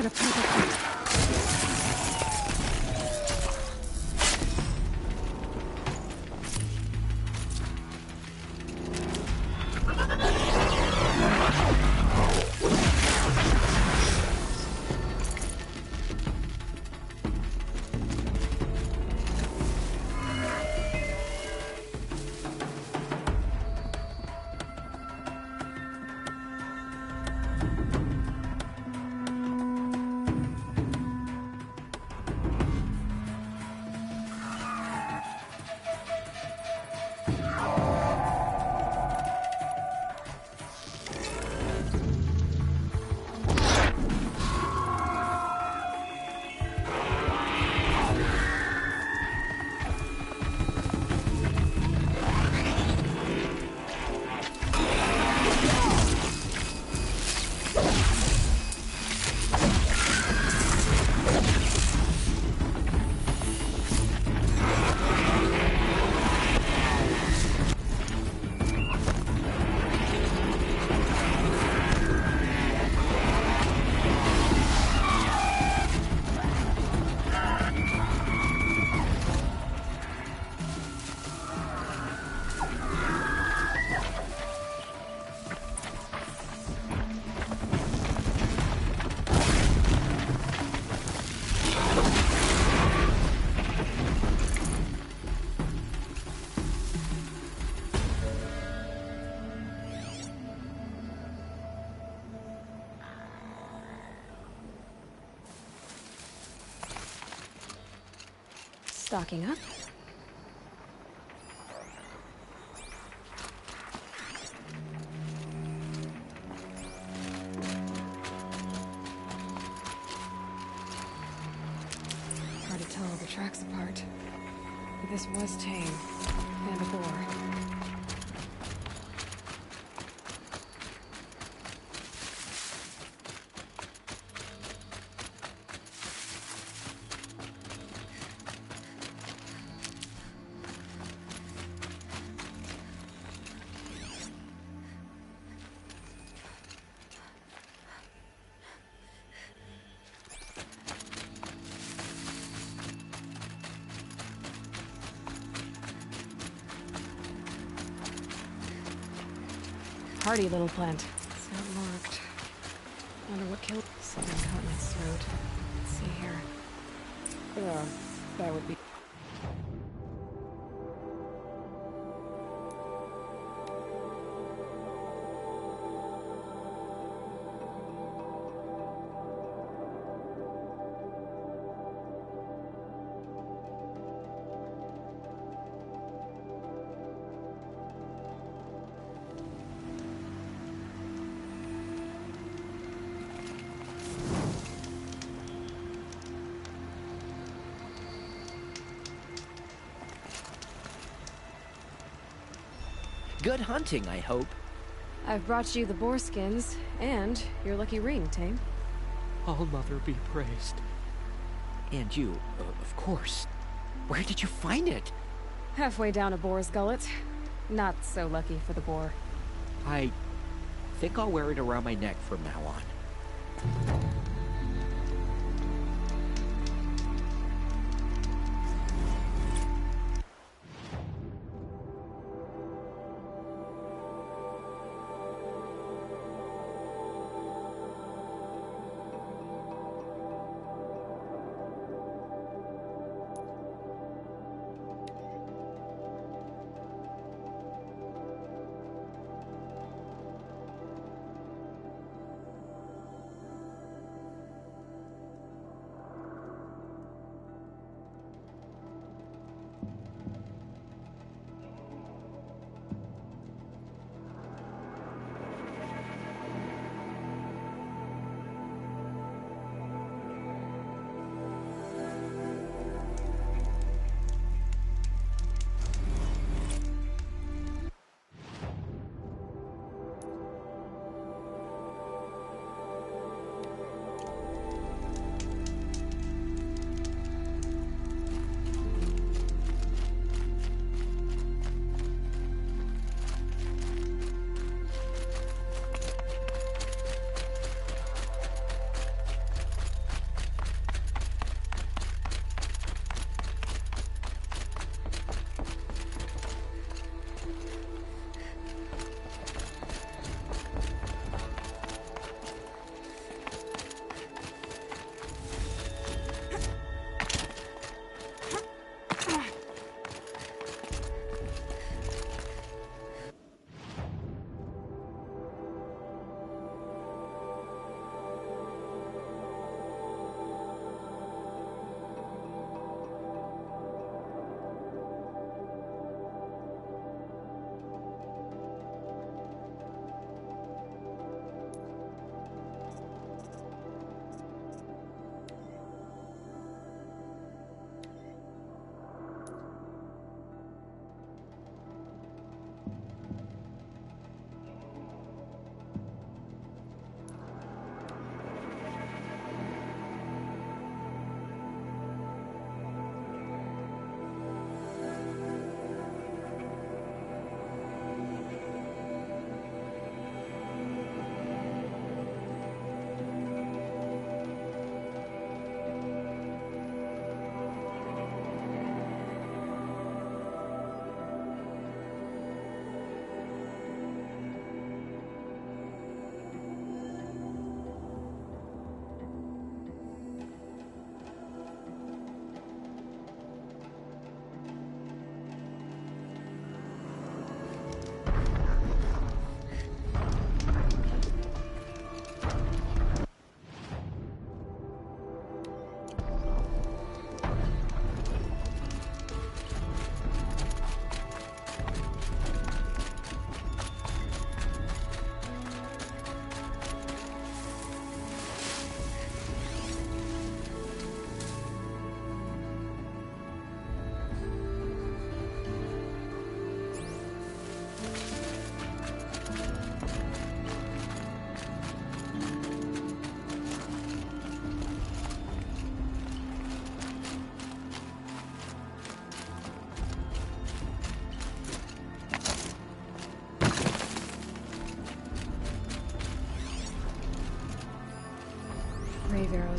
could have perfectly... Stocking up. Hard to tell the tracks apart. But this was tame. And a boar. Hardy little plant. It's not marked. Wonder what killed something caught in its throat. Let's see here. That would be... Good hunting, I hope. I've brought you the boar skins, and your lucky ring, Tame. All Mother be praised. And you, of course. Where did you find it? Halfway down a boar's gullet. Not so lucky for the boar. I think I'll wear it around my neck from now on.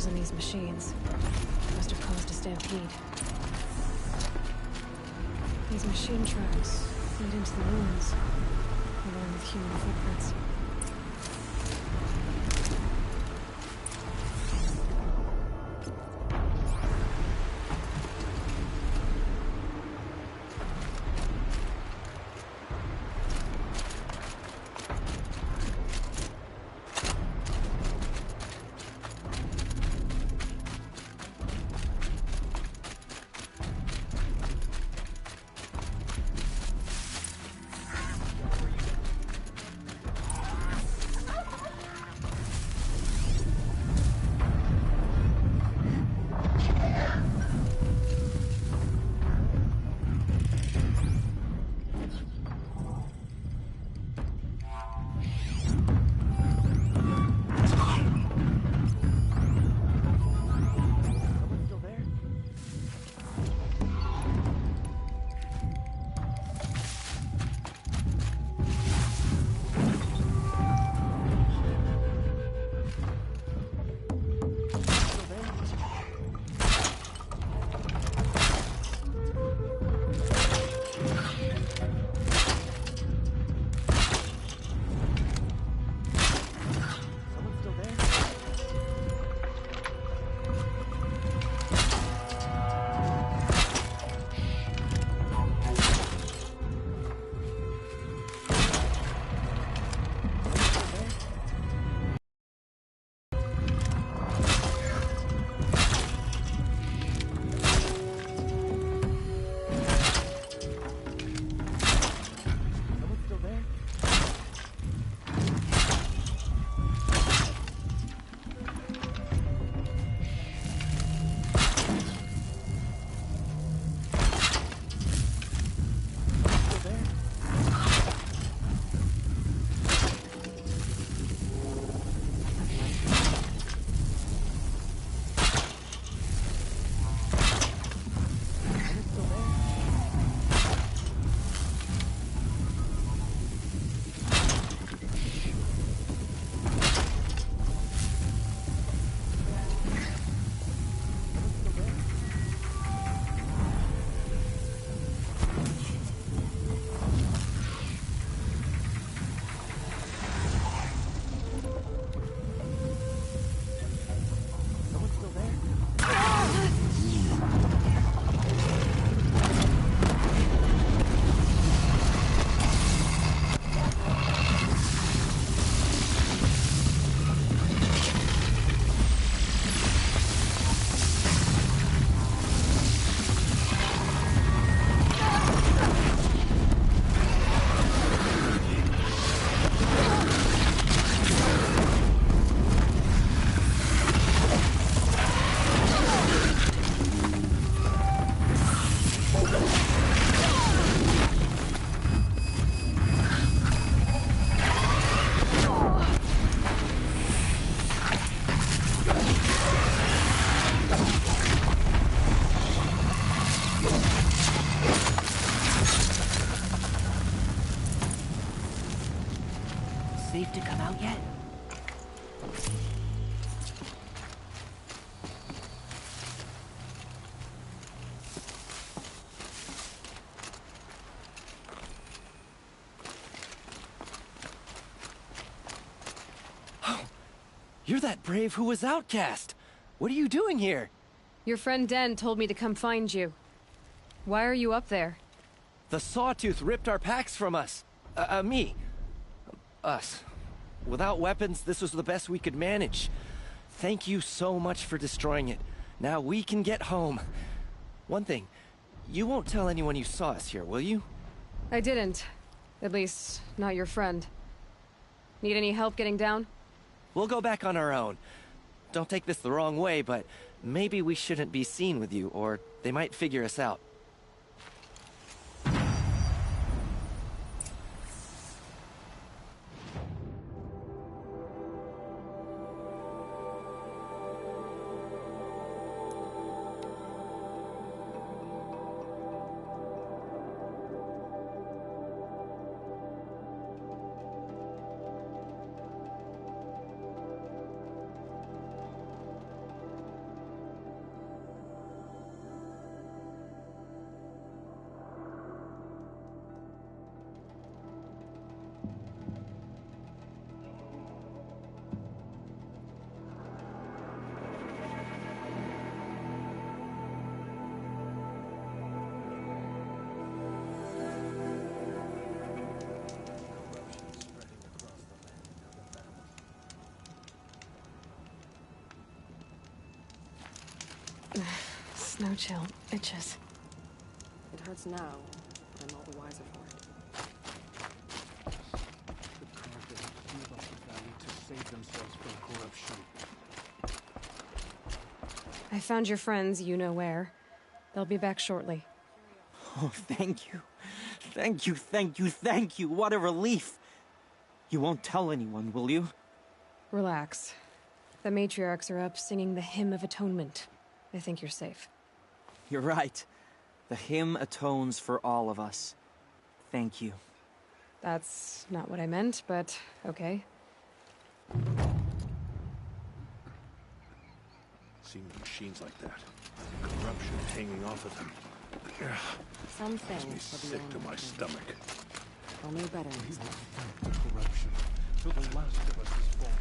was in these machines. Must have caused a stampede. These machine tracks lead into the ruins, along with human footprints. Safe to come out yet? Oh, you're that brave who was outcast. What are you doing here? Your friend Den told me to come find you. Why are you up there? The Sawtooth ripped our packs from us. Me. Us. Without weapons, this was the best we could manage. Thank you so much for destroying it. Now we can get home. One thing, you won't tell anyone you saw us here, will you? I didn't. At least, not your friend. Need any help getting down? We'll go back on our own. Don't take this the wrong way, but maybe we shouldn't be seen with you, or they might figure us out. No chill. Itches. It hurts now, but I'm all the wiser for it. The cultists give up the valley to save themselves from corruption. I found your friends, you know where. They'll be back shortly. Oh, thank you. Thank you, thank you, thank you. What a relief. You won't tell anyone, will you? Relax. The Matriarchs are up singing the Hymn of Atonement. I think you're safe. You're right. The hymn atones for all of us. Thank you. That's not what I meant, but okay. Seeing the machines like that. Corruption hanging off of them. Some Makes me things for the sick to my stomach. I'll know better next time. The corruption. Till the last of us is born.